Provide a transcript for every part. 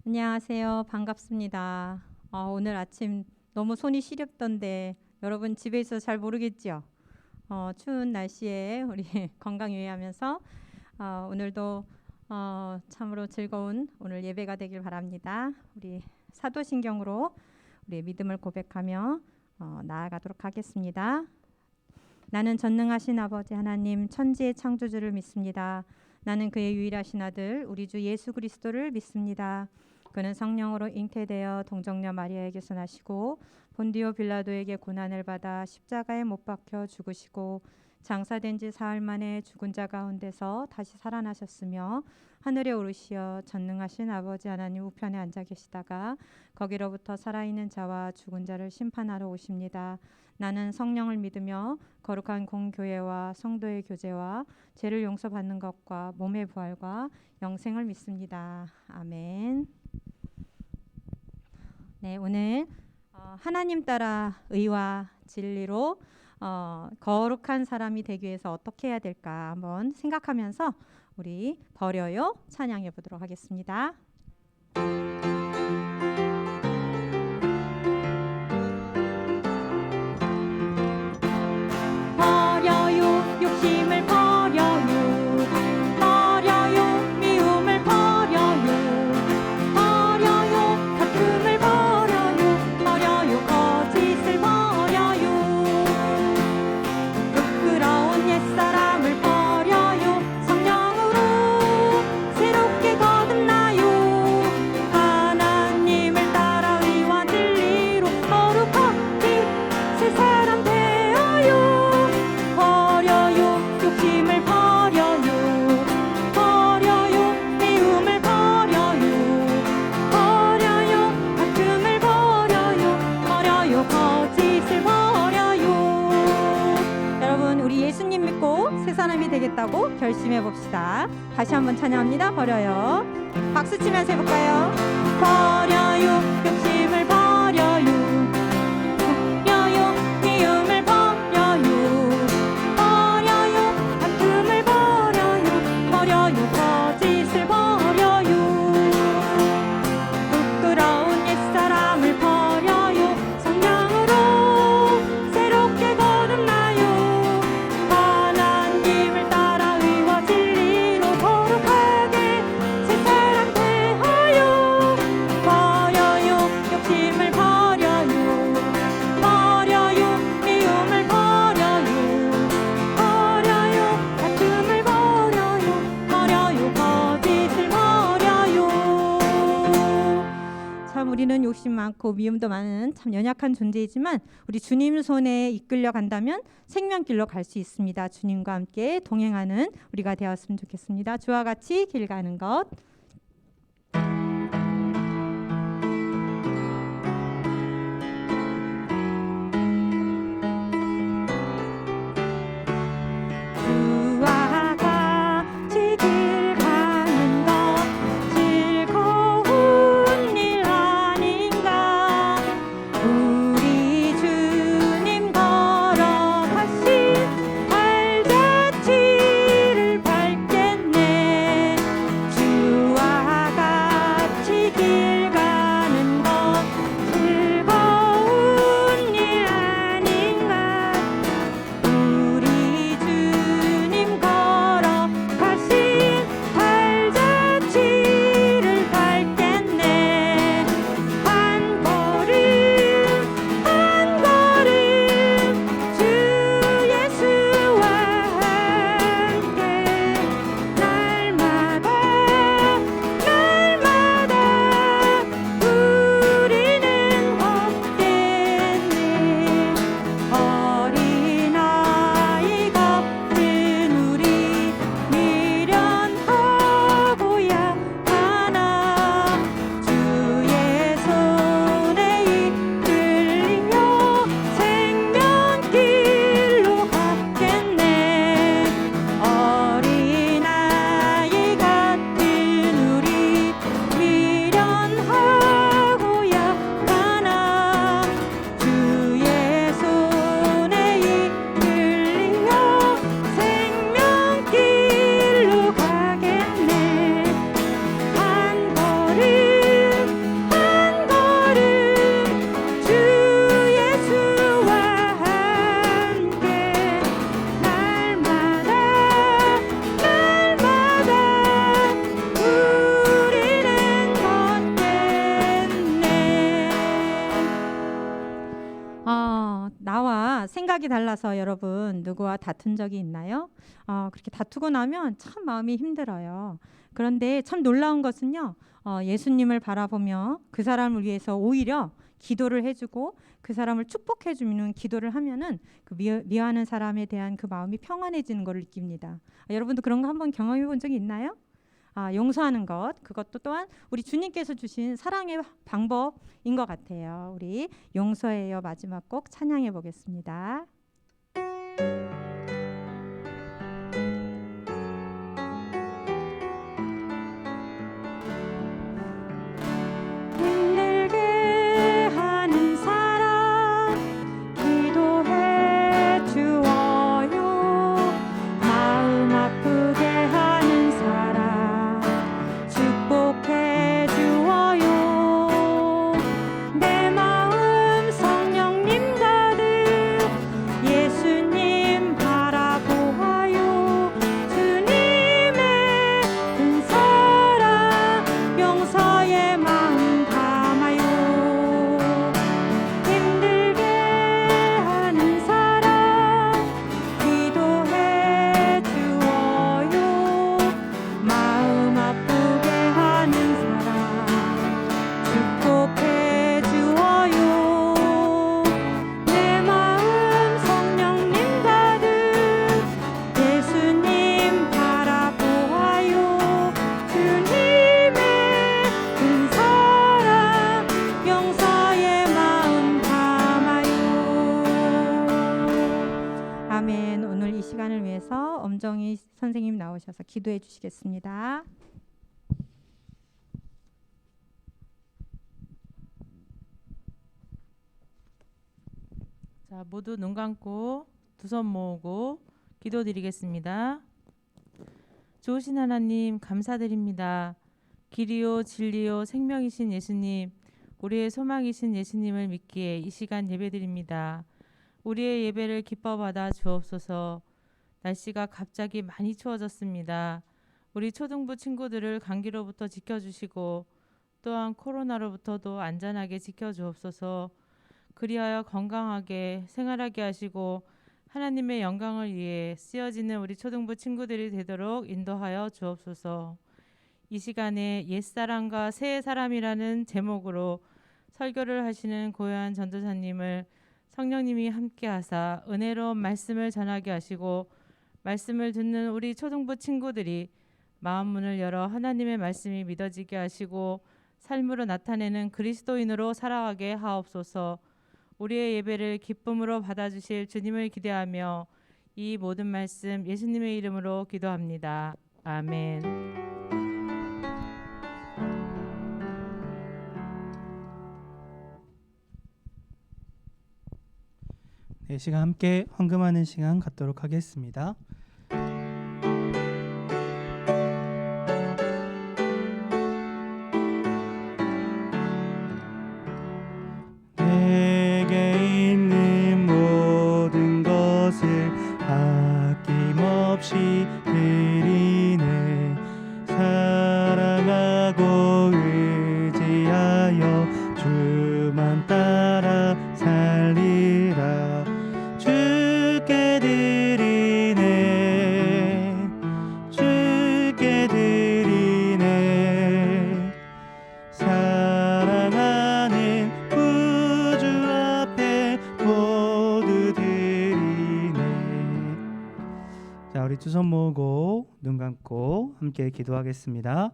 안녕하세요. 반갑습니다. 오늘 아침 너무 손이 시렵던데 여러분 집에 있어서 잘 모르겠죠? 추운 날씨에 우리 건강 유의하면서 오늘도 참으로 즐거운 오늘 예배가 되길 바랍니다. 우리 사도신경으로 우리의 믿음을 고백하며 나아가도록 하겠습니다. 나는 전능하신 아버지 하나님 천지의 창조주를 믿습니다. 나는 그의 유일하신 아들 우리 주 예수 그리스도를 믿습니다. 그는 성령으로 잉태되어 동정녀 마리아에게서 나시고 본디오 빌라도에게 고난을 받아 십자가에 못 박혀 죽으시고 장사된 지 사흘 만에 죽은 자 가운데서 다시 살아나셨으며 하늘에 오르시어 전능하신 아버지 하나님 우편에 앉아 계시다가 거기로부터 살아있는 자와 죽은 자를 심판하러 오십니다. 나는 성령을 믿으며 거룩한 공교회와 성도의 교제와 죄를 용서받는 것과 몸의 부활과 영생을 믿습니다. 아멘. 네, 오늘 하나님 따라 의와 진리로 거룩한 사람이 되기 위해서 어떻게 해야 될까 한번 생각하면서 우리 버려요 찬양해 보도록 하겠습니다. 버려요 욕심을 버려요 버려요 미움을 버려요 버려요 다툼을 버려요 버려요 거짓을 버려요 부끄러운 옛사람을 버려요 성령으로 새롭게 거듭나요 하나님을 따라 의와 진리로 거룩하게 새 사람 되어요 버려요 욕심을 버려요 버려요 미움을 버려요 버려요 다툼을 버려요 버려요 거짓을 버려요. 여러분 우리 예수님 믿고 새 사람이 되겠다고 결심해 봅시다. 다시 한번 찬양합니다. 버려요. 박수 치면서 해볼까요? 버려요 욕심을 버려요 버려요 미움을 버려요 버려요 다툼을 버려요 버려요 거짓을 버려요 부끄러운 옛사람을 버려요 성령으로 새롭게 거듭나요 하나님을 따라 의와 진리로 거룩하게 새 사람 되어요 버려요 욕심을 버려요 버려요 미움을 버려요 버려요 다툼을 버려요 버려요 거짓을 버려요. 참 우리는 욕심 많고 미움도 많은 참 연약한 존재이지만 우리 주님 손에 이끌려 간다면 생명길로 갈 수 있습니다. 주님과 함께 동행하는 우리가 되었으면 좋겠습니다. 주와 같이 길 가는 것. 주와 같이 길 가는 것 즐거운 일 아닌가 우리 주님 걸어가신 발자취를 밟겠네 주 성격이 달라서 여러분 누구와 다툰 적이 있나요? 그렇게 다투고 나면 참 마음이 힘들어요. 그런데 참 놀라운 것은요. 예수님을 바라보며 그 사람을 위해서 오히려 기도를 해주고 그 사람을 축복해주는 기도를 하면은 그 미워하는 사람에 대한 그 마음이 평안해지는 것을 느낍니다. 여러분도 그런 거 한번 경험해 본 적이 있나요? 용서하는 것, 그것도 또한 우리 주님께서 주신 사랑의 방법인 것 같아요. 우리 용서해요 마지막 곡 찬양해 보겠습니다. 엄정희 선생님 나오셔서 기도해 주시겠습니다. 자, 모두 눈 감고 두 손 모으고 기도드리겠습니다. 좋으신 하나님 감사드립니다. 길이요 진리요 생명이신 예수님, 우리의 소망이신 예수님을 믿기에 이 시간 예배드립니다. 우리의 예배를 기뻐 받아 주옵소서. 날씨가 갑자기 많이 추워졌습니다. 우리 초등부 친구들을 감기로부터 지켜주시고 또한 코로나로부터도 안전하게 지켜주옵소서. 그리하여 건강하게 생활하게 하시고 하나님의 영광을 위해 쓰여지는 우리 초등부 친구들이 되도록 인도하여 주옵소서. 이 시간에 옛사람과 새사람이라는 제목으로 설교를 하시는 고요한 전도사님을 성령님이 함께하사 은혜로운 말씀을 전하게 하시고 말씀을 듣는 우리 초등부 친구들이 마음 문을 열어 하나님의 말씀이 믿어지게 하시고 삶으로 나타내는 그리스도인으로 살아가게 하옵소서. 우리의 예배를 기쁨으로 받아주실 주님을 기대하며 이 모든 말씀 예수님의 이름으로 기도합니다. 아멘. 네, 시간 함께 헌금하는 시간 갖도록 하겠습니다. 내게 있는 모든 것을 아낌없이 드리네. 사랑하고 의지하여 주만 따라 살리라. 주께 드리네, 주께 드리네. 사랑하는 구주 앞에 모두 드리네. 자, 우리 두 손 모으고 눈 감고 함께 기도하겠습니다.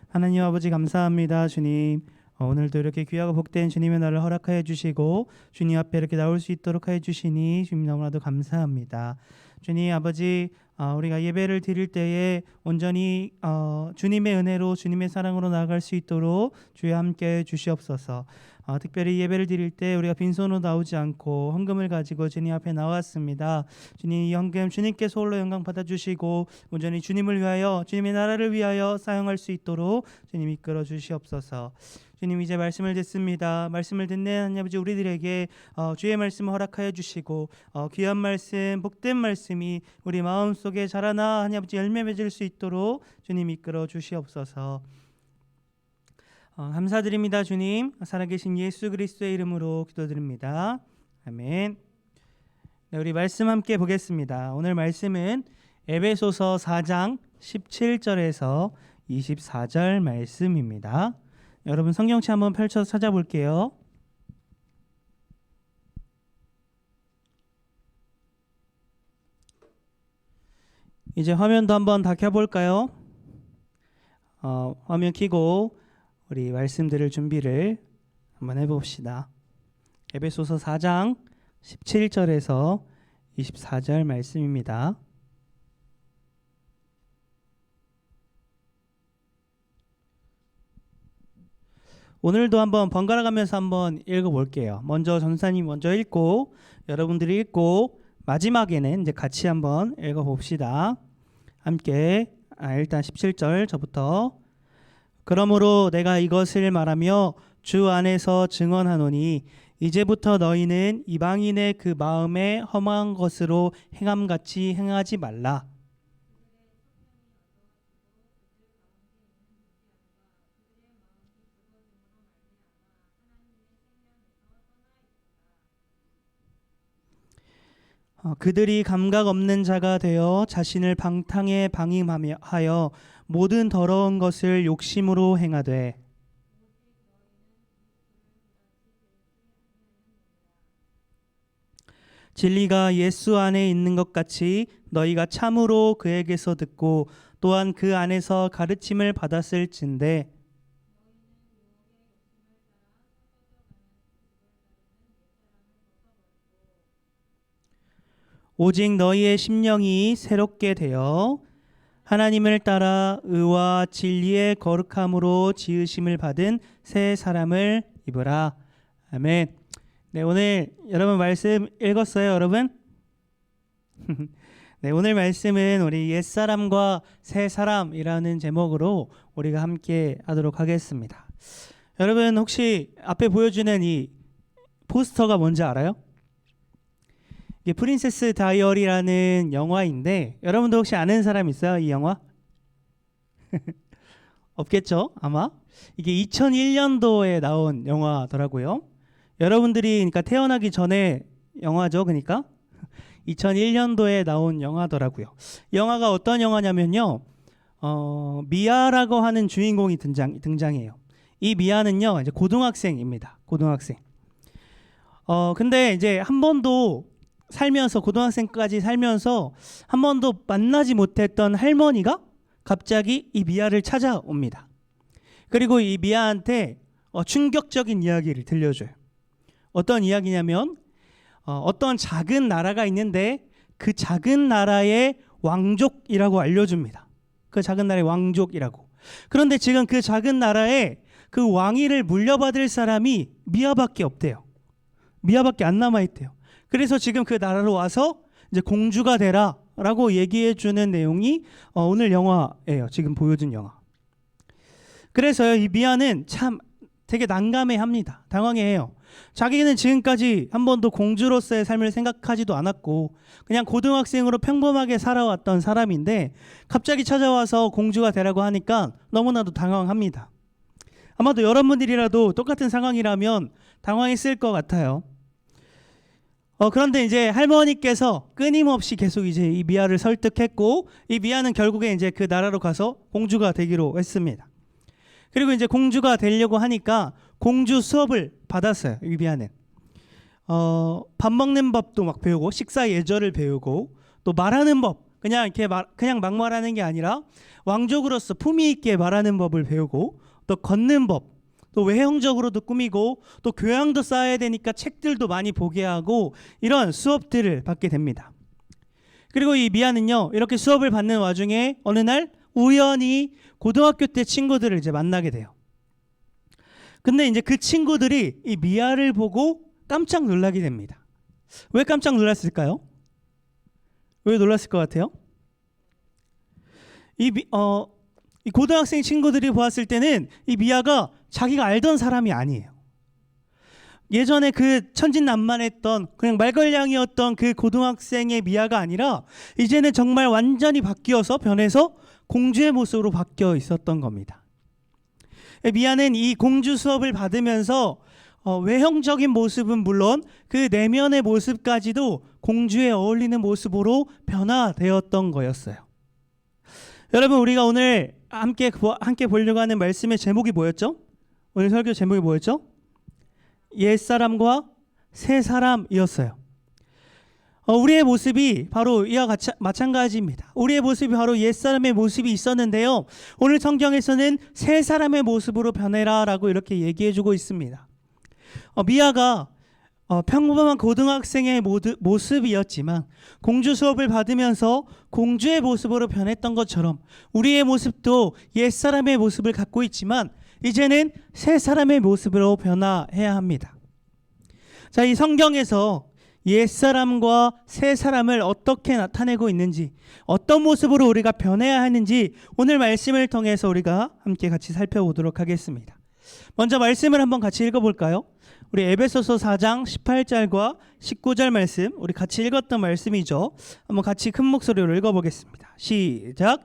하나님 아버지 감사합니다. 주님, 오늘도 이렇게 귀하고 복된 주님의 날을 허락하여 주시고 주님 앞에 이렇게 나올 수 있도록 하여 주시니 주님 너무나도 감사합니다. 주님 아버지, 우리가 예배를 드릴 때에 온전히 주님의 은혜로 주님의 사랑으로 나아갈 수 있도록 주여 함께 주시옵소서. 특별히 예배를 드릴 때 우리가 빈손으로 나오지 않고 헌금을 가지고 주님 앞에 나왔습니다. 주님, 이 헌금 주님께서 홀로 영광 받아주시고 온전히 주님을 위하여 주님의 나라를 위하여 사용할 수 있도록 주님 이끌어 주시옵소서. 주님, 이제 말씀을 듣습니다. 말씀을 듣는 하나님 아버지, 우리들에게 주의 말씀을 허락하여 주시고 귀한 말씀, 복된 말씀이 우리 마음속에 자라나 하나님 아버지 열매 맺을 수 있도록 주님 이끌어 주시옵소서. 감사드립니다. 주님, 살아계신 예수 그리스도의 이름으로 기도드립니다. 아멘. 네, 우리 말씀 함께 보겠습니다. 오늘 말씀은 에베소서 4장 17절에서 24절 말씀입니다. 여러분 성경책 한번 펼쳐서 찾아볼게요. 이제 화면도 한번 다 켜볼까요? 화면 켜고 우리 말씀 들을 준비를 한번 해봅시다. 에베소서 4장 17절에서 24절 말씀입니다. 오늘도 한번 번갈아 가면서 한번 읽어볼게요. 먼저 전사님 먼저 읽고 여러분들이 읽고 마지막에는 이제 같이 한번 읽어봅시다. 함께 일단 17절 저부터. 그러므로 내가 이것을 말하며 주 안에서 증언하노니 이제부터 너희는 이방인의 그 마음에 험한 것으로 행함같이 행하지 말라. 그들이 감각 없는 자가 되어 자신을 방탕에 방임하여 모든 더러운 것을 욕심으로 행하되 진리가 예수 안에 있는 것 같이 너희가 참으로 그에게서 듣고 또한 그 안에서 가르침을 받았을진데 오직 너희의 심령이 새롭게 되어 하나님을 따라 의와 진리의 거룩함으로 지으심을 받은 새 사람을 입으라. 아멘. 네, 오늘 여러분 말씀 읽었어요, 여러분? 네, 오늘 말씀은 우리 옛사람과 새사람이라는 제목으로 우리가 함께 하도록 하겠습니다. 여러분 혹시 앞에 보여주는 이 포스터가 뭔지 알아요? 이게 프린세스 다이어리라는 영화인데 여러분도 혹시 아는 사람 있어요? 이 영화? 없겠죠? 아마? 이게 2001년도에 나온 영화더라고요. 여러분들이 그러니까 태어나기 전에 영화죠. 그러니까 2001년도에 나온 영화더라고요. 영화가 어떤 영화냐면요. 미아라고 하는 주인공이 등장해요. 이 미아는요. 이제 고등학생입니다. 고등학생. 근데 이제 한 번도 살면서 고등학생까지 살면서 한 번도 만나지 못했던 할머니가 갑자기 이 미아를 찾아옵니다. 그리고 이 미아한테 충격적인 이야기를 들려줘요. 어떤 이야기냐면 어떤 작은 나라가 있는데 그 작은 나라의 왕족이라고 알려줍니다. 그 작은 나라의 왕족이라고. 그런데 지금 그 작은 나라에 그 왕위를 물려받을 사람이 미아밖에 없대요. 미아밖에 안 남아있대요. 그래서 지금 그 나라로 와서 이제 공주가 되라라고 얘기해 주는 내용이 오늘 영화예요. 지금 보여준 영화. 그래서요, 이 미아는 참 되게 난감해합니다. 당황해해요. 자기는 지금까지 한 번도 공주로서의 삶을 생각하지도 않았고 그냥 고등학생으로 평범하게 살아왔던 사람인데 갑자기 찾아와서 공주가 되라고 하니까 너무나도 당황합니다. 아마도 여러분들이라도 똑같은 상황이라면 당황했을 것 같아요. 그런데 이제 할머니께서 끊임없이 계속 이제 이 미아를 설득했고 이 미아는 결국에 이제 그 나라로 가서 공주가 되기로 했습니다. 그리고 이제 공주가 되려고 하니까 공주 수업을 받았어요. 이 미아는 밥 먹는 법도 막 배우고 식사 예절을 배우고 또 말하는 법 그냥 이렇게 그냥 막 말하는 게 아니라 왕족으로서 품위 있게 말하는 법을 배우고 또 걷는 법 또 외형적으로도 꾸미고 또 교양도 쌓아야 되니까 책들도 많이 보게 하고 이런 수업들을 받게 됩니다. 그리고 이 미아는요 이렇게 수업을 받는 와중에 어느 날 우연히 고등학교 때 친구들을 이제 만나게 돼요. 근데 이제 그 친구들이 이 미아를 보고 깜짝 놀라게 됩니다. 왜 깜짝 놀랐을까요? 왜 놀랐을 것 같아요? 이 고등학생 친구들이 보았을 때는 이 미아가 자기가 알던 사람이 아니에요. 예전에 그 천진난만했던 그냥 말걸량이었던 그 고등학생의 미아가 아니라 이제는 정말 완전히 바뀌어서 변해서 공주의 모습으로 바뀌어 있었던 겁니다. 미아는 이 공주 수업을 받으면서 외형적인 모습은 물론 그 내면의 모습까지도 공주에 어울리는 모습으로 변화되었던 거였어요. 여러분, 우리가 오늘 함께 보려고 하는 말씀의 제목이 뭐였죠? 오늘 설교 제목이 뭐였죠? 옛사람과 새사람이었어요. 우리의 모습이 바로 이와 같이 마찬가지입니다. 우리의 모습이 바로 옛사람의 모습이 있었는데요, 오늘 성경에서는 새사람의 모습으로 변해라 라고 이렇게 얘기해주고 있습니다. 미아가 평범한 고등학생의 모습이었지만 공주 수업을 받으면서 공주의 모습으로 변했던 것처럼 우리의 모습도 옛사람의 모습을 갖고 있지만 이제는 새사람의 모습으로 변화해야 합니다. 자, 이 성경에서 옛사람과 새사람을 어떻게 나타내고 있는지, 어떤 모습으로 우리가 변해야 하는지 오늘 말씀을 통해서 우리가 함께 같이 살펴보도록 하겠습니다. 먼저 말씀을 한번 같이 읽어볼까요? 우리 에베소서 4장 18절과 19절 말씀, 우리 같이 읽었던 말씀이죠. 한번 같이 큰 목소리로 읽어보겠습니다. 시작.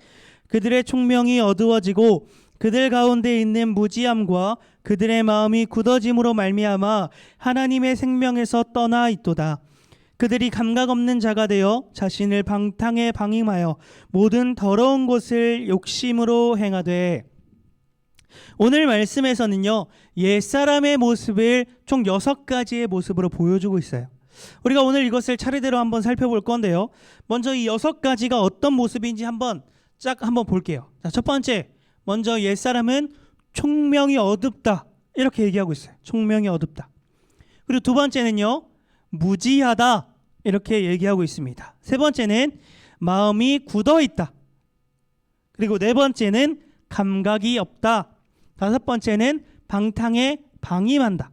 그들의 총명이 어두워지고 그들 가운데 있는 무지함과 그들의 마음이 굳어짐으로 말미암아 하나님의 생명에서 떠나 있도다. 그들이 감각 없는 자가 되어 자신을 방탕에 방임하여 모든 더러운 것을 욕심으로 행하되. 오늘 말씀에서는요, 옛사람의 모습을 총 6가지의 모습으로 보여주고 있어요. 우리가 오늘 이것을 차례대로 한번 살펴볼 건데요, 먼저 이 6가지가 어떤 모습인지 한번 볼게요. 자, 첫 번째, 먼저 옛사람은 총명이 어둡다 이렇게 얘기하고 있어요. 총명이 어둡다. 그리고 두 번째는요, 무지하다 이렇게 얘기하고 있습니다. 세 번째는 마음이 굳어있다. 그리고 네 번째는 감각이 없다. 다섯 번째는 방탕에 방임한다.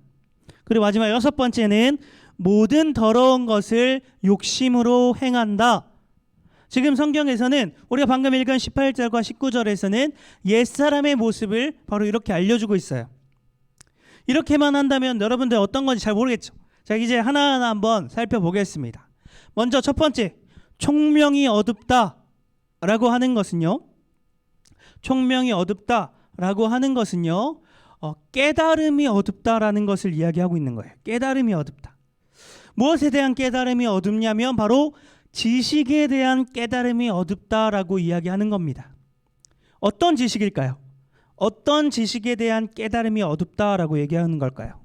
그리고 마지막 6번째는 모든 더러운 것을 욕심으로 행한다. 지금 성경에서는 우리가 방금 읽은 18절과 19절에서는 옛사람의 모습을 바로 이렇게 알려주고 있어요. 이렇게만 한다면 여러분들 어떤 건지 잘 모르겠죠. 자, 이제 하나하나 한번 살펴보겠습니다. 먼저 첫 번째, 총명이 어둡다라고 하는 것은요, 깨달음이 어둡다라는 것을 이야기하고 있는 거예요. 깨달음이 어둡다. 무엇에 대한 깨달음이 어둡냐면 바로 지식에 대한 깨달음이 어둡다라고 이야기하는 겁니다. 어떤 지식일까요? 어떤 지식에 대한 깨달음이 어둡다라고 얘기하는 걸까요?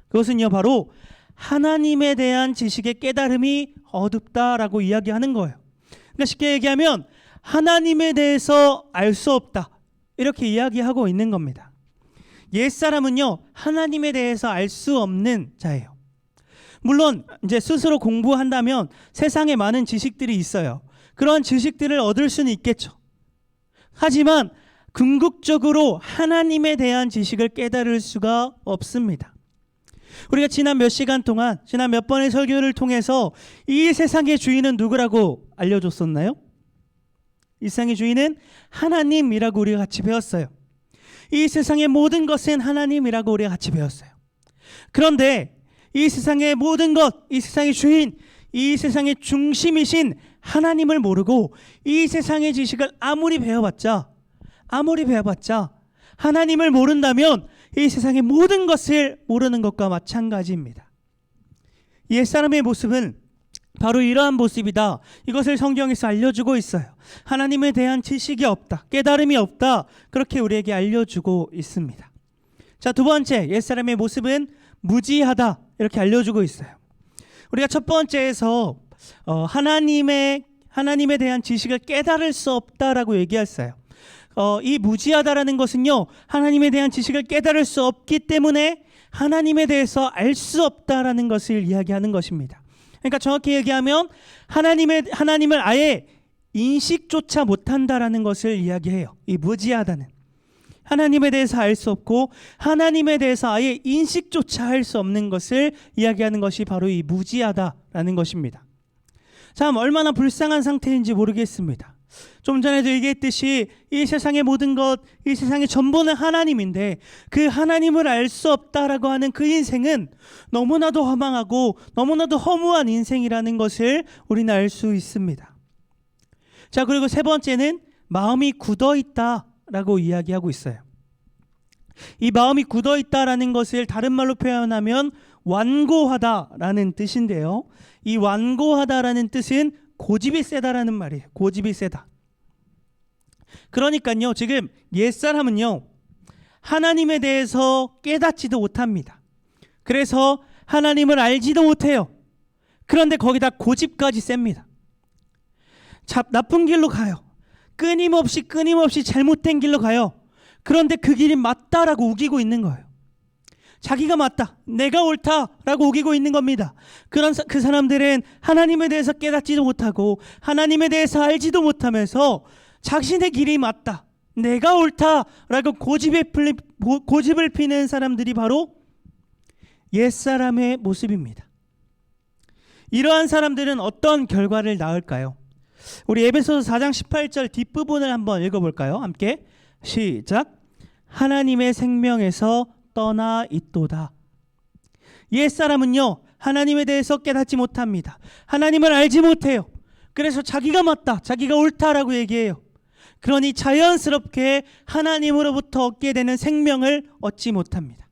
그것은요, 바로 하나님에 대한 지식의 깨달음이 어둡다라고 이야기하는 거예요. 그러니까 쉽게 얘기하면 하나님에 대해서 알 수 없다 이렇게 이야기하고 있는 겁니다. 옛사람은요, 하나님에 대해서 알 수 없는 자예요. 물론 이제 스스로 공부한다면 세상에 많은 지식들이 있어요. 그런 지식들을 얻을 수는 있겠죠. 하지만 궁극적으로 하나님에 대한 지식을 깨달을 수가 없습니다. 우리가 지난 몇 시간 동안, 지난 몇 번의 설교를 통해서 이 세상의 주인은 누구라고 알려줬었나요? 이 세상의 주인은 하나님이라고 우리가 같이 배웠어요. 이 세상의 모든 것은 하나님이라고 우리가 같이 배웠어요. 그런데 이 세상의 모든 것, 이 세상의 주인, 이 세상의 중심이신 하나님을 모르고 이 세상의 지식을 아무리 배워봤자 하나님을 모른다면 이 세상의 모든 것을 모르는 것과 마찬가지입니다. 옛사람의 모습은 바로 이러한 모습이다. 이것을 성경에서 알려주고 있어요. 하나님에 대한 지식이 없다, 깨달음이 없다, 그렇게 우리에게 알려주고 있습니다. 자, 두 번째, 옛사람의 모습은 무지하다 이렇게 알려주고 있어요. 우리가 첫 번째에서 하나님에 대한 지식을 깨달을 수 없다라고 얘기했어요. 이 무지하다라는 것은요, 하나님에 대한 지식을 깨달을 수 없기 때문에 하나님에 대해서 알 수 없다라는 것을 이야기하는 것입니다. 그러니까 정확히 얘기하면 하나님을 아예 인식조차 못한다라는 것을 이야기해요. 이 무지하다는, 하나님에 대해서 알 수 없고 하나님에 대해서 아예 인식조차 할 수 없는 것을 이야기하는 것이 바로 이 무지하다라는 것입니다. 참 얼마나 불쌍한 상태인지 모르겠습니다. 좀 전에도 얘기했듯이 이 세상의 모든 것, 이 세상의 전부는 하나님인데 그 하나님을 알 수 없다라고 하는 그 인생은 너무나도 허망하고 너무나도 허무한 인생이라는 것을 우리는 알 수 있습니다. 자, 그리고 세 번째는 마음이 굳어있다라고 이야기하고 있어요. 이 마음이 굳어 있다라는 것을 다른 말로 표현하면 완고하다라는 뜻인데요. 이 완고하다라는 뜻은 고집이 세다라는 말이에요. 고집이 세다. 그러니까요, 지금 옛사람은요, 하나님에 대해서 깨닫지도 못합니다. 그래서 하나님을 알지도 못해요. 그런데 거기다 고집까지 셉니다. 나쁜 길로 가요. 끊임없이 잘못된 길로 가요. 그런데 그 길이 맞다라고 우기고 있는 거예요. 자기가 맞다, 내가 옳다라고 우기고 있는 겁니다. 그 사람들은 하나님에 대해서 깨닫지도 못하고 하나님에 대해서 알지도 못하면서 자신의 길이 맞다, 내가 옳다라고 고집을 피는 사람들이 바로 옛사람의 모습입니다. 이러한 사람들은 어떤 결과를 낳을까요? 우리 에베소서 4장 18절 뒷부분을 한번 읽어볼까요? 함께 시작. 하나님의 생명에서 떠나 있도다. 옛사람은요, 하나님에 대해서 깨닫지 못합니다. 하나님을 알지 못해요. 그래서 자기가 맞다, 자기가 옳다라고 얘기해요. 그러니 자연스럽게 하나님으로부터 얻게 되는 생명을 얻지 못합니다.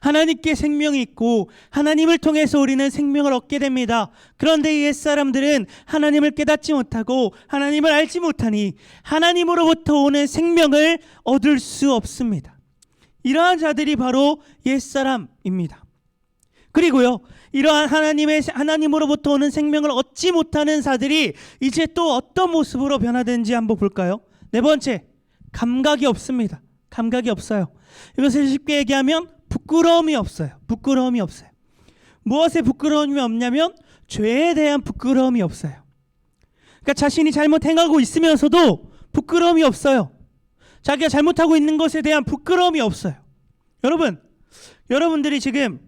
하나님께 생명이 있고 하나님을 통해서 우리는 생명을 얻게 됩니다. 그런데 이 옛사람들은 하나님을 깨닫지 못하고 하나님을 알지 못하니 하나님으로부터 오는 생명을 얻을 수 없습니다. 이러한 자들이 바로 옛사람입니다. 그리고요, 이러한 하나님으로부터 오는 생명을 얻지 못하는 자들이 이제 또 어떤 모습으로 변화되는지 한번 볼까요? 네 번째, 감각이 없습니다. 감각이 없어요. 이것을 쉽게 얘기하면 부끄러움이 없어요. 부끄러움이 없어요. 무엇에 부끄러움이 없냐면 죄에 대한 부끄러움이 없어요. 그러니까 자신이 잘못 행하고 있으면서도 부끄러움이 없어요. 자기가 잘못하고 있는 것에 대한 부끄러움이 없어요. 여러분들이 지금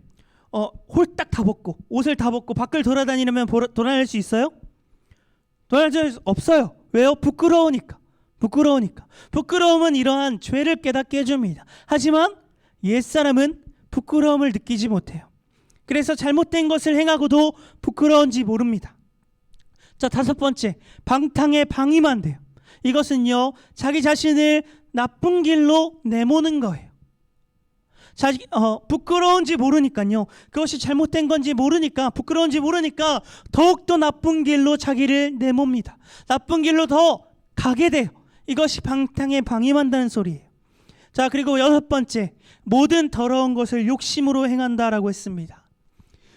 홀딱 다 벗고 옷을 다 벗고 밖을 돌아다니려면 돌아다닐 수 있어요? 돌아다닐 수 없어요. 왜요? 부끄러우니까. 부끄러움은 이러한 죄를 깨닫게 해줍니다. 하지만 옛사람은 부끄러움을 느끼지 못해요. 그래서 잘못된 것을 행하고도 부끄러운지 모릅니다. 자, 다섯 번째, 방탕에 방임만 돼요. 이것은요, 자기 자신을 나쁜 길로 내모는 거예요. 부끄러운지 모르니까요, 그것이 잘못된 건지 모르니까, 부끄러운지 모르니까 더욱더 나쁜 길로 자기를 내몹니다. 나쁜 길로 더 가게 돼요. 이것이 방탕에 방임한다는 소리예요. 자, 그리고 여섯 번째, 모든 더러운 것을 욕심으로 행한다라고 했습니다.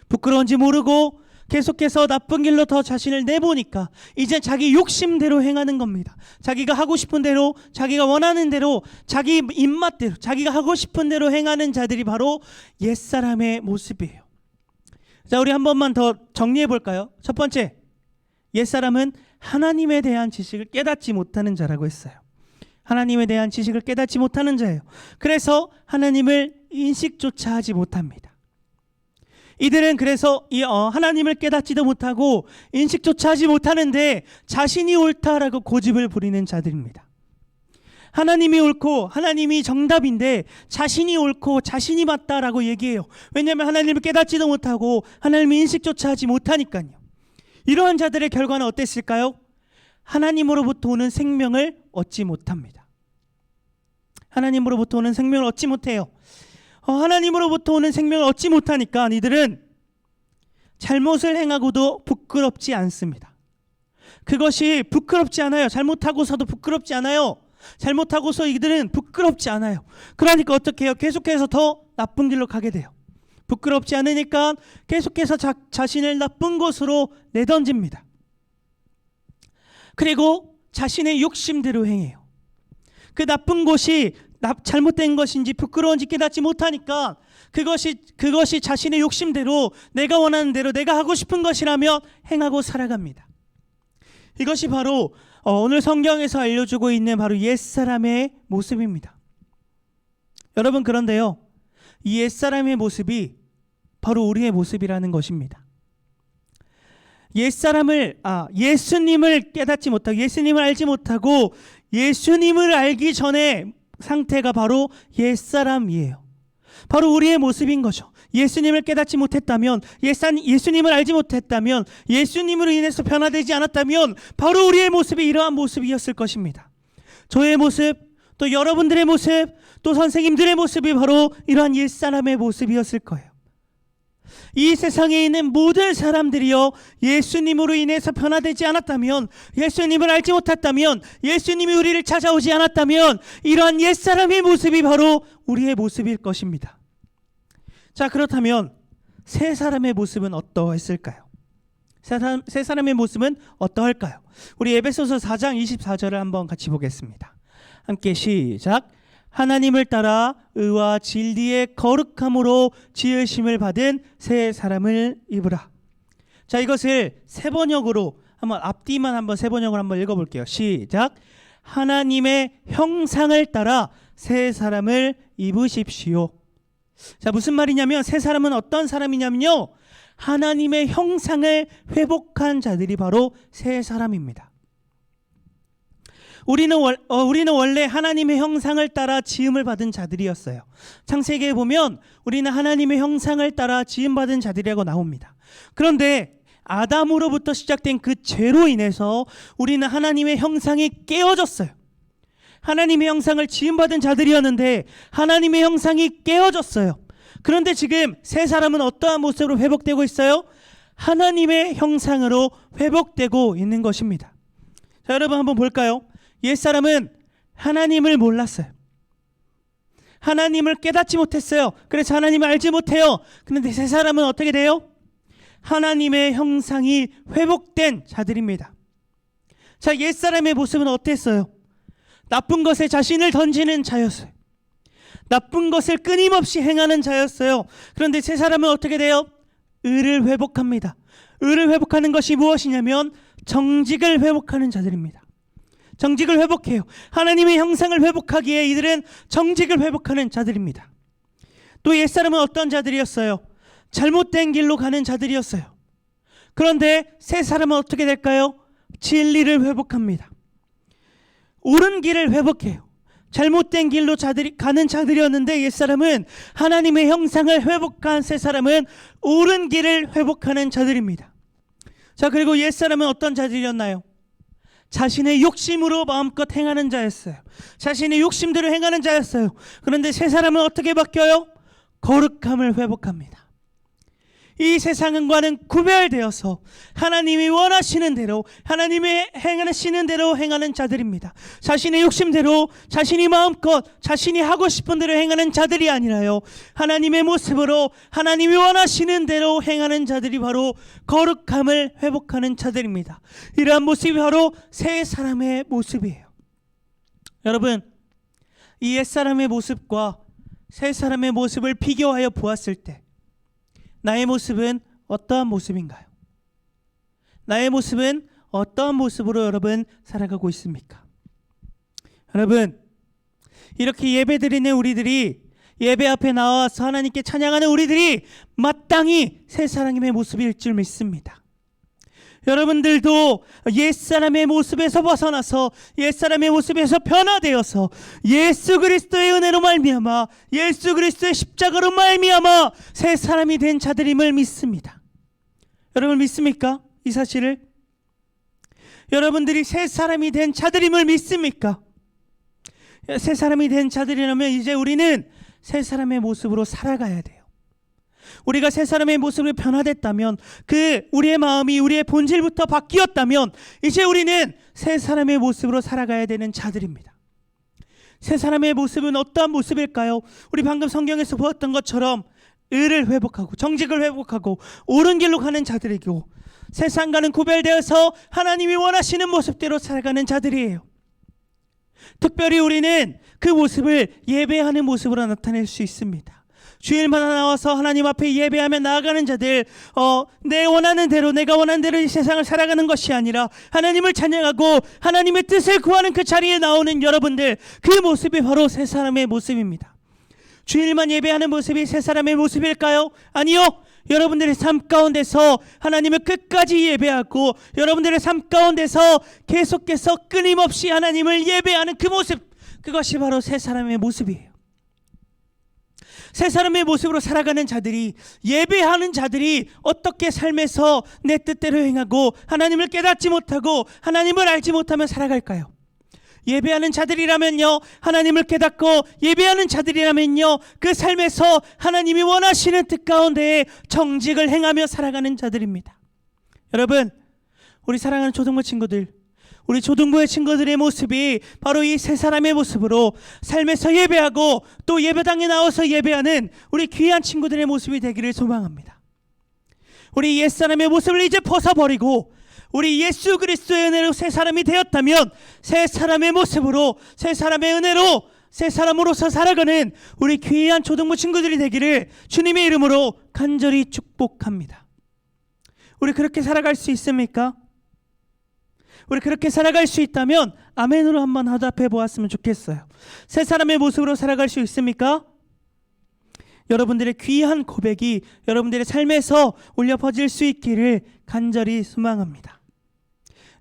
부끄러운지 모르고 계속해서 나쁜 길로 더 자신을 내보니까 이제 자기 욕심대로 행하는 겁니다. 자기가 하고 싶은 대로, 자기가 원하는 대로, 자기 입맛대로, 자기가 하고 싶은 대로 행하는 자들이 바로 옛사람의 모습이에요. 자, 우리 한 번만 더 정리해 볼까요? 첫 번째, 옛사람은 하나님에 대한 지식을 깨닫지 못하는 자라고 했어요. 하나님에 대한 지식을 깨닫지 못하는 자예요. 그래서 하나님을 인식조차 하지 못합니다. 이들은 그래서 하나님을 깨닫지도 못하고 인식조차 하지 못하는데 자신이 옳다라고 고집을 부리는 자들입니다. 하나님이 옳고 하나님이 정답인데 자신이 옳고 자신이 맞다라고 얘기해요. 왜냐하면 하나님을 깨닫지도 못하고 하나님을 인식조차 하지 못하니까요. 이러한 자들의 결과는 어땠을까요? 하나님으로부터 오는 생명을 얻지 못합니다. 하나님으로부터 오는 생명을 얻지 못해요. 하나님으로부터 오는 생명을 얻지 못하니까 이들은 잘못을 행하고도 부끄럽지 않습니다. 그것이 부끄럽지 않아요. 잘못하고서도 부끄럽지 않아요. 잘못하고서 이들은 부끄럽지 않아요. 그러니까 어떻게 해요? 계속해서 더 나쁜 길로 가게 돼요. 부끄럽지 않으니까 계속해서 자신을 나쁜 곳으로 내던집니다. 그리고 자신의 욕심대로 행해요. 그 나쁜 곳이 잘못된 것인지 부끄러운지 깨닫지 못하니까 그것이 자신의 욕심대로, 내가 원하는 대로, 내가 하고 싶은 것이라며 행하고 살아갑니다. 이것이 바로 오늘 성경에서 알려주고 있는 바로 옛사람의 모습입니다. 여러분, 그런데요, 이 옛사람의 모습이 바로 우리의 모습이라는 것입니다. 예수님을 깨닫지 못하고 예수님을 알지 못하고 예수님을 알기 전에 상태가 바로 옛사람이에요. 바로 우리의 모습인 거죠. 예수님을 깨닫지 못했다면, 예수님을 알지 못했다면, 예수님으로 인해서 변화되지 않았다면 바로 우리의 모습이 이러한 모습이었을 것입니다. 저의 모습, 또 여러분들의 모습, 또 선생님들의 모습이 바로 이러한 옛사람의 모습이었을 거예요. 이 세상에 있는 모든 사람들이요, 예수님으로 인해서 변화되지 않았다면, 예수님을 알지 못했다면, 예수님이 우리를 찾아오지 않았다면 이러한 옛사람의 모습이 바로 우리의 모습일 것입니다. 자, 그렇다면 새 사람의 모습은 어떠했을까요? 새 사람의 모습은 어떠할까요? 우리 에베소서 4장 24절을 한번 같이 보겠습니다. 함께 시작. 하나님을 따라 의와 진리의 거룩함으로 지으심을 받은 새 사람을 입으라. 자, 이것을 세 번역으로 한번 앞뒤만 한번 세 번역으로 한번 읽어볼게요. 시작. 하나님의 형상을 따라 새 사람을 입으십시오. 자, 무슨 말이냐면 새 사람은 어떤 사람이냐면요, 하나님의 형상을 회복한 자들이 바로 새 사람입니다. 우리는 원래 하나님의 형상을 따라 지음을 받은 자들이었어요. 창세기에 보면 우리는 하나님의 형상을 따라 지음받은 자들이라고 나옵니다. 그런데 아담으로부터 시작된 그 죄로 인해서 우리는 하나님의 형상이 깨어졌어요. 하나님의 형상을 지음받은 자들이었는데 하나님의 형상이 깨어졌어요. 그런데 지금 새 사람은 어떠한 모습으로 회복되고 있어요? 하나님의 형상으로 회복되고 있는 것입니다. 자, 여러분 한번 볼까요? 옛사람은 하나님을 몰랐어요. 하나님을 깨닫지 못했어요. 그래서 하나님을 알지 못해요. 그런데 새 사람은 어떻게 돼요? 하나님의 형상이 회복된 자들입니다. 자, 옛사람의 모습은 어땠어요? 나쁜 것에 자신을 던지는 자였어요. 나쁜 것을 끊임없이 행하는 자였어요. 그런데 새 사람은 어떻게 돼요? 의를 회복합니다. 의를 회복하는 것이 무엇이냐면 정직을 회복하는 자들입니다. 정직을 회복해요. 하나님의 형상을 회복하기에 이들은 정직을 회복하는 자들입니다. 또 옛사람은 어떤 자들이었어요? 잘못된 길로 가는 자들이었어요. 그런데 새 사람은 어떻게 될까요? 진리를 회복합니다. 옳은 길을 회복해요. 잘못된 길로 가는 자들이었는데 옛사람은 하나님의 형상을 회복한 새 사람은 옳은 길을 회복하는 자들입니다. 자, 그리고 옛사람은 어떤 자들이었나요? 자신의 욕심으로 마음껏 행하는 자였어요. 자신의 욕심대로 행하는 자였어요. 그런데 새 사람은 어떻게 바뀌어요? 거룩함을 회복합니다. 이 세상과는 구별되어서 하나님이 원하시는 대로, 하나님의 행하시는 대로 행하는 자들입니다. 자신의 욕심대로, 자신이 마음껏 자신이 하고 싶은 대로 행하는 자들이 아니라요, 하나님의 모습으로 하나님이 원하시는 대로 행하는 자들이 바로 거룩함을 회복하는 자들입니다. 이러한 모습이 바로 새 사람의 모습이에요. 여러분, 이 옛사람의 모습과 새 사람의 모습을 비교하여 보았을 때 나의 모습은 어떠한 모습인가요? 나의 모습은 어떠한 모습으로 여러분 살아가고 있습니까? 여러분, 이렇게 예배드리는 우리들이, 예배 앞에 나와서 하나님께 찬양하는 우리들이 마땅히 새 사람의 모습일 줄 믿습니다. 여러분들도 옛사람의 모습에서 벗어나서 옛사람의 모습에서 변화되어서 예수 그리스도의 은혜로 말미암아, 예수 그리스도의 십자가로 말미암아 새 사람이 된 자들임을 믿습니다. 여러분 믿습니까? 이 사실을? 여러분들이 새 사람이 된 자들임을 믿습니까? 새 사람이 된 자들이라면 이제 우리는 새 사람의 모습으로 살아가야 돼요. 우리가 새 사람의 모습으로 변화됐다면, 우리의 마음이 우리의 본질부터 바뀌었다면 이제 우리는 새 사람의 모습으로 살아가야 되는 자들입니다. 새 사람의 모습은 어떠한 모습일까요? 우리 방금 성경에서 보았던 것처럼 의를 회복하고 정직을 회복하고 옳은 길로 가는 자들이고 세상과는 구별되어서 하나님이 원하시는 모습대로 살아가는 자들이에요. 특별히 우리는 그 모습을 예배하는 모습으로 나타낼 수 있습니다. 주일마다 나와서 하나님 앞에 예배하며 나아가는 자들, 내 원하는 대로, 내가 원하는 대로 이 세상을 살아가는 것이 아니라 하나님을 찬양하고 하나님의 뜻을 구하는 그 자리에 나오는 여러분들, 그 모습이 바로 새 사람의 모습입니다. 주일만 예배하는 모습이 새 사람의 모습일까요? 아니요. 여러분들의 삶 가운데서 하나님을 끝까지 예배하고 여러분들의 삶 가운데서 계속해서 끊임없이 하나님을 예배하는 그 모습, 그것이 바로 새 사람의 모습이에요. 새 사람의 모습으로 살아가는 자들이, 예배하는 자들이 어떻게 삶에서 내 뜻대로 행하고 하나님을 깨닫지 못하고 하나님을 알지 못하며 살아갈까요? 예배하는 자들이라면요, 하나님을 깨닫고 예배하는 자들이라면요, 그 삶에서 하나님이 원하시는 뜻 가운데 정직을 행하며 살아가는 자들입니다. 여러분, 우리 사랑하는 초등부 친구들, 우리 초등부의 친구들의 모습이 바로 이 세 사람의 모습으로 삶에서 예배하고 또 예배당에 나와서 예배하는 우리 귀한 친구들의 모습이 되기를 소망합니다. 우리 옛사람의 모습을 이제 벗어버리고 우리 예수 그리스도의 은혜로 새 사람이 되었다면 새 사람의 모습으로, 새 사람의 은혜로, 새 사람으로서 살아가는 우리 귀한 초등부 친구들이 되기를 주님의 이름으로 간절히 축복합니다. 우리 그렇게 살아갈 수 있습니까? 우리 그렇게 살아갈 수 있다면 아멘으로 한번 화답해 보았으면 좋겠어요. 새 사람의 모습으로 살아갈 수 있습니까? 여러분들의 귀한 고백이 여러분들의 삶에서 울려 퍼질 수 있기를 간절히 소망합니다.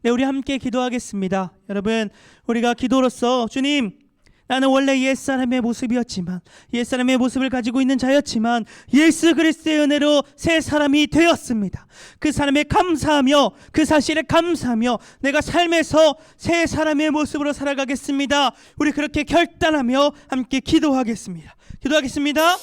네, 우리 함께 기도하겠습니다. 여러분, 우리가 기도로서 주님, 나는 원래 옛사람의 모습이었지만, 옛사람의 모습을 가지고 있는 자였지만 예수 그리스도의 은혜로 새 사람이 되었습니다. 그 사람에 감사하며, 그 사실에 감사하며 내가 삶에서 새 사람의 모습으로 살아가겠습니다. 우리 그렇게 결단하며 함께 기도하겠습니다. 기도하겠습니다.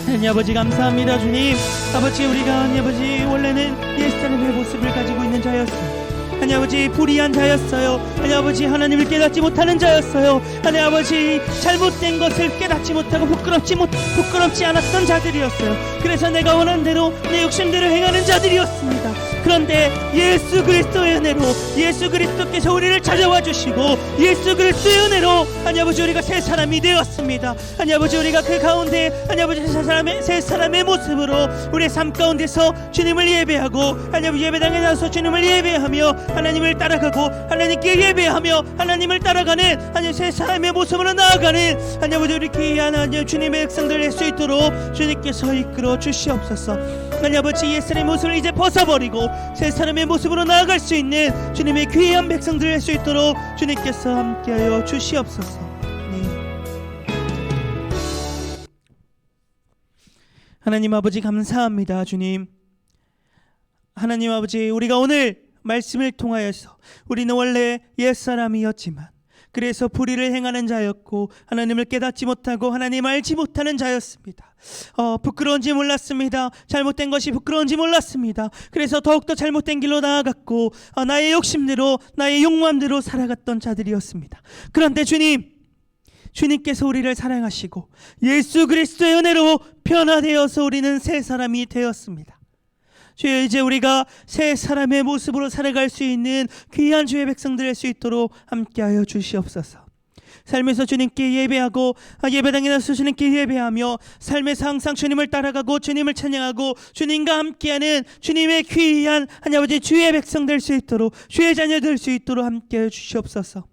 하나님 아버지, 감사합니다. 주님 아버지, 우리가 하나님 아버지 원래는 옛사람의 모습을 가지고 있는 자였습니다. 하나님 아버지, 불의한 자였어요. 하나님 아버지, 하나님을 깨닫지 못하는 자였어요. 하나님 아버지, 잘못된 것을 깨닫지 못하고 부끄럽지 않았던 자들이었어요. 그래서 내가 원하는 대로 내 욕심대로 행하는 자들이었습니다. 그런데 예수 그리스도의 은혜로, 예수 그리스도께서 우리를 찾아와 주시고 예수 그리스도의 은혜로 하나님 아버지, 우리가 새 사람이 되었습니다. 하나님 아버지, 우리가 그 가운데 하나님 아버지 새 사람의 모습으로 우리의 삶 가운데서 주님을 예배하고 하나님 아버지, 예배당에 나서 주님을 예배하며 하나님을 따라가고 하나님께 예배하며 하나님을 따라가는 하나님 새 사람의 모습으로 나아가는 하나님 아버지, 우리 귀한 하나님 주님의 백성들 될 수 있도록 주님께서 이끌어 주시옵소서. 하나님 아버지, 옛사람의 모습을 이제 벗어버리고 새 사람의 모습으로 나아갈 수 있는 주님의 귀한 백성들 될 수 있도록 주님께서 함께하여 주시옵소서. 하나님 아버지, 감사합니다. 주님, 하나님 아버지, 우리가 오늘 말씀을 통하여서 우리는 원래 옛사람이었지만 그래서 불의를 행하는 자였고 하나님을 깨닫지 못하고 하나님 알지 못하는 자였습니다. 부끄러운지 몰랐습니다. 잘못된 것이 부끄러운지 몰랐습니다. 그래서 더욱더 잘못된 길로 나아갔고 나의 욕심대로, 나의 욕망대로 살아갔던 자들이었습니다. 그런데 주님께서 우리를 사랑하시고 예수 그리스도의 은혜로 변화되어서 우리는 새 사람이 되었습니다. 주여, 이제 우리가 새 사람의 모습으로 살아갈 수 있는 귀한 주의 백성들 될 수 있도록 함께하여 주시옵소서. 삶에서 주님께 예배하고 예배당에 나서 주님께 예배하며 삶에서 항상 주님을 따라가고 주님을 찬양하고 주님과 함께하는 주님의 귀한 하나님 아버지 주의 백성 될 수 있도록, 주의 자녀 될 수 있도록 함께하여 주시옵소서.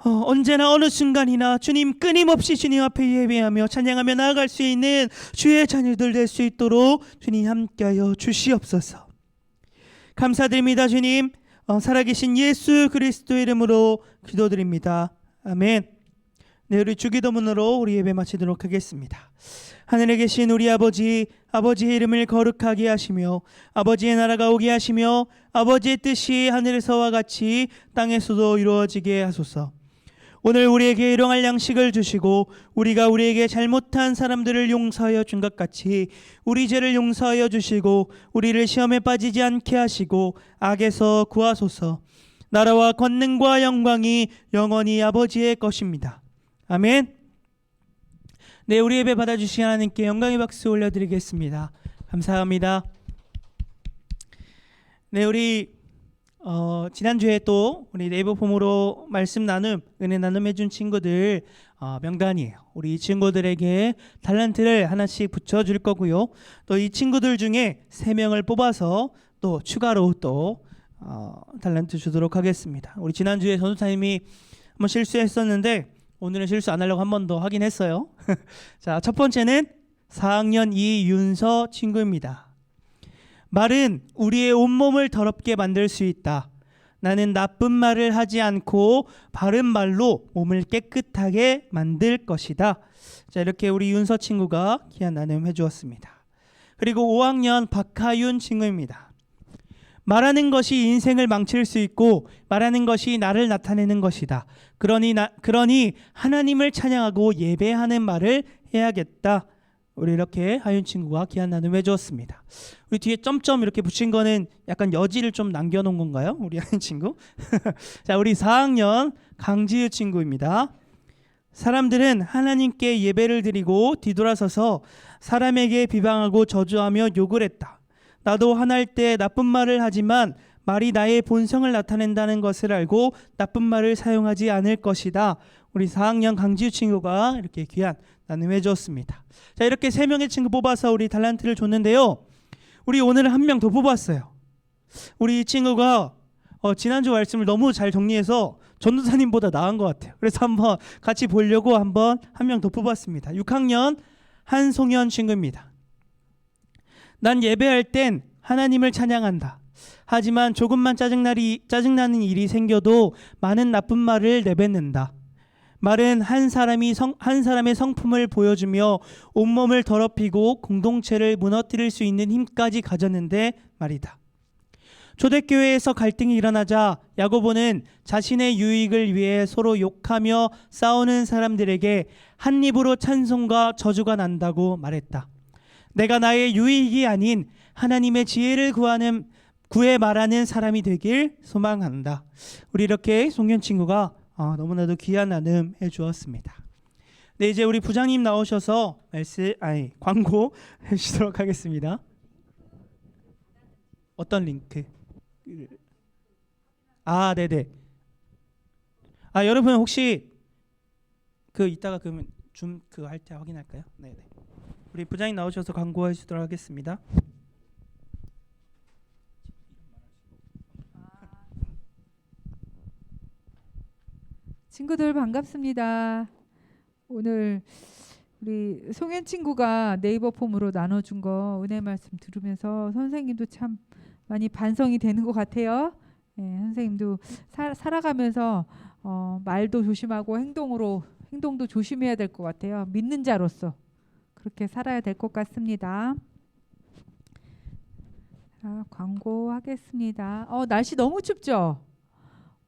언제나 어느 순간이나 주님 끊임없이 주님 앞에 예배하며 찬양하며 나아갈 수 있는 주의 자녀들 될 수 있도록 주님 함께하여 주시옵소서. 감사드립니다. 주님, 살아계신 예수 그리스도의 이름으로 기도드립니다. 아멘. 네, 우리 주기도문으로 우리 예배 마치도록 하겠습니다. 하늘에 계신 우리 아버지, 아버지의 이름을 거룩하게 하시며 아버지의 나라가 오게 하시며 아버지의 뜻이 하늘에서와 같이 땅에서도 이루어지게 하소서. 오늘 우리에게 일용할 양식을 주시고 우리가 우리에게 잘못한 사람들을 용서하여 준 것 같이 우리 죄를 용서하여 주시고 우리를 시험에 빠지지 않게 하시고 악에서 구하소서. 나라와 권능과 영광이 영원히 아버지의 것입니다. 아멘. 네, 우리 예배 받아주신 하나님께 영광의 박수 올려드리겠습니다. 감사합니다. 네, 우리 지난주에 또 우리 네이버 폼으로 말씀 나눔, 은혜 나눔 해준 친구들 명단이에요. 우리 이 친구들에게 달란트를 하나씩 붙여줄 거고요. 또 이 친구들 중에 3명을 뽑아서 또 추가로 또 달란트 주도록 하겠습니다. 우리 지난주에 전도사님이 한번 실수했었는데 오늘은 실수 안 하려고 한 번 더 하긴 했어요. 자, 첫 번째는 4학년 이윤서 친구입니다. 말은 우리의 온몸을 더럽게 만들 수 있다. 나는 나쁜 말을 하지 않고 바른 말로 몸을 깨끗하게 만들 것이다. 자, 이렇게 우리 윤서 친구가 귀한 나눔 해주었습니다. 그리고 5학년 박하윤 친구입니다. 말하는 것이 인생을 망칠 수 있고 말하는 것이 나를 나타내는 것이다. 그러니 하나님을 찬양하고 예배하는 말을 해야겠다. 우리 이렇게 하윤 친구가 귀한 나눔 해주었습니다. 우리 뒤에 점점 이렇게 붙인 거는 약간 여지를 좀 남겨놓은 건가요? 우리 하윤 친구. 자, 우리 4학년 강지유 친구입니다. 사람들은 하나님께 예배를 드리고 뒤돌아서서 사람에게 비방하고 저주하며 욕을 했다. 나도 화날 때 나쁜 말을 하지만 말이 나의 본성을 나타낸다는 것을 알고 나쁜 말을 사용하지 않을 것이다. 우리 4학년 강지유 친구가 이렇게 귀한 나눔해 주었습니다. 자, 이렇게 3명의 친구 뽑아서 우리 달란트를 줬는데요. 우리 오늘 한 명 더 뽑았어요. 우리 이 친구가 지난주 말씀을 너무 잘 정리해서 전도사님보다 나은 것 같아요. 그래서 한번 같이 보려고 한번 한 명 더 뽑았습니다. 6학년 한송현 친구입니다. 난 예배할 땐 하나님을 찬양한다. 하지만 조금만 짜증나는 일이 생겨도 많은 나쁜 말을 내뱉는다. 말은 한 사람의 성품을 보여주며 온몸을 더럽히고 공동체를 무너뜨릴 수 있는 힘까지 가졌는데 말이다. 초대교회에서 갈등이 일어나자 야고보는 자신의 유익을 위해 서로 욕하며 싸우는 사람들에게 한 입으로 찬송과 저주가 난다고 말했다. 내가 나의 유익이 아닌 하나님의 지혜를 구해 말하는 사람이 되길 소망한다. 우리 이렇게 송현 친구가 너무나도 귀한 나눔 해주었습니다. 네, 이제 우리 부장님 나오셔서 광고 해주도록 하겠습니다. 어떤 링크? 네네. 여러분 혹시 이따가 그러면 줌 그거 할 때 확인할까요? 네네. 우리 부장님 나오셔서 광고해 주도록 하겠습니다. 친구들 반갑습니다. 오늘 우리 송현 친구가 네이버 폼으로 나눠준 거 은혜 말씀 들으면서 선생님도 참 많이 반성이 되는 것 같아요. 선생님도 살아가면서 말도 조심하고 행동도 조심해야 될 것 같아요. 믿는 자로서 그렇게 살아야 될 것 같습니다. 자, 광고하겠습니다. 날씨 너무 춥죠?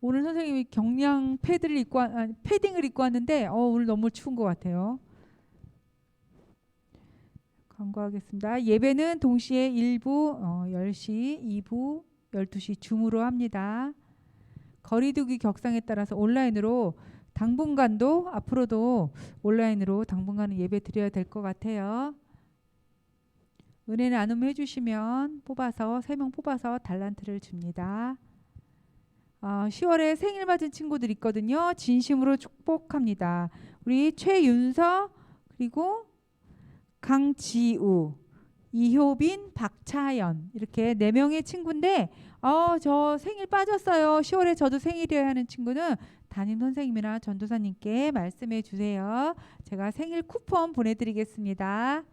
오늘 선생님이 경량 패딩을 입고 왔는데 오늘 너무 추운 것 같아요. 광고하겠습니다. 예배는 동시에 1부 10시, 2부 12시 줌으로 합니다. 거리두기 격상에 따라서 온라인으로 당분간도 앞으로도 온라인으로 당분간은 예배 드려야 될 것 같아요. 은혜 나눔 해주시면 3명 뽑아서 달란트를 줍니다. 10월에 생일 맞은 친구들 있거든요. 진심으로 축복합니다. 우리 최윤서 그리고 강지우, 이효빈, 박차연 이렇게 4명의 친구인데 저 생일 빠졌어요. 10월에 저도 생일이어야 하는 친구는 담임 선생님이나 전도사님께 말씀해 주세요. 제가 생일 쿠폰 보내드리겠습니다.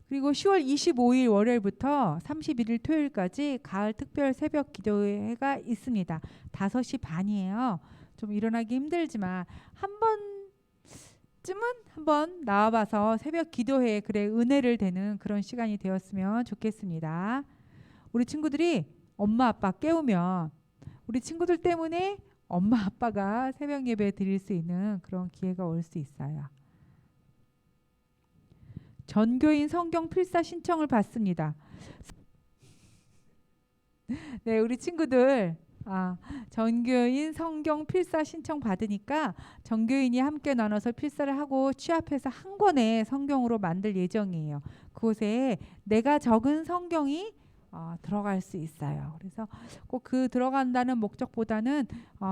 그리고 10월 25일 월요일부터 31일 토요일까지 가을 특별 새벽 기도회가 있습니다. 5시 반이에요. 좀 일어나기 힘들지만 한 번쯤은 나와봐서 새벽 기도회에 은혜를 되는 그런 시간이 되었으면 좋겠습니다. 우리 친구들이 엄마 아빠 깨우면 우리 친구들 때문에 엄마 아빠가 새벽 예배 드릴 수 있는 그런 기회가 올 수 있어요. 전교인 성경 필사 신청을 받습니다. 네, 우리 친구들 전교인 성경 필사 신청 받으니까 전교인이 함께 나눠서 필사를 하고 취합해서 한 권의 성경으로 만들 예정이에요. 그곳에 내가 적은 성경이 들어갈 수 있어요. 그래서 꼭 들어간다는 목적보다는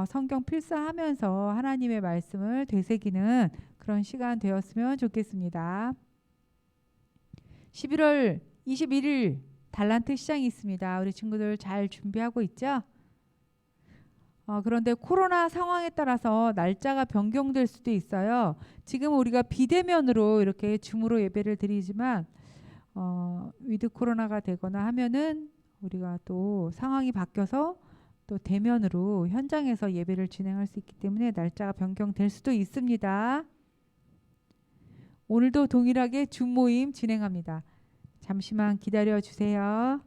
성경 필사하면서 하나님의 말씀을 되새기는 그런 시간 되었으면 좋겠습니다. 11월 21일 달란트 시장이 있습니다. 우리 친구들 잘 준비하고 있죠? 그런데 코로나 상황에 따라서 날짜가 변경될 수도 있어요. 지금 우리가 비대면으로 이렇게 줌으로 예배를 드리지만 위드 코로나가 되거나 하면은 우리가 또 상황이 바뀌어서 또 대면으로 현장에서 예배를 진행할 수 있기 때문에 날짜가 변경될 수도 있습니다. 오늘도 동일하게 줌 모임 진행합니다. 잠시만 기다려 주세요.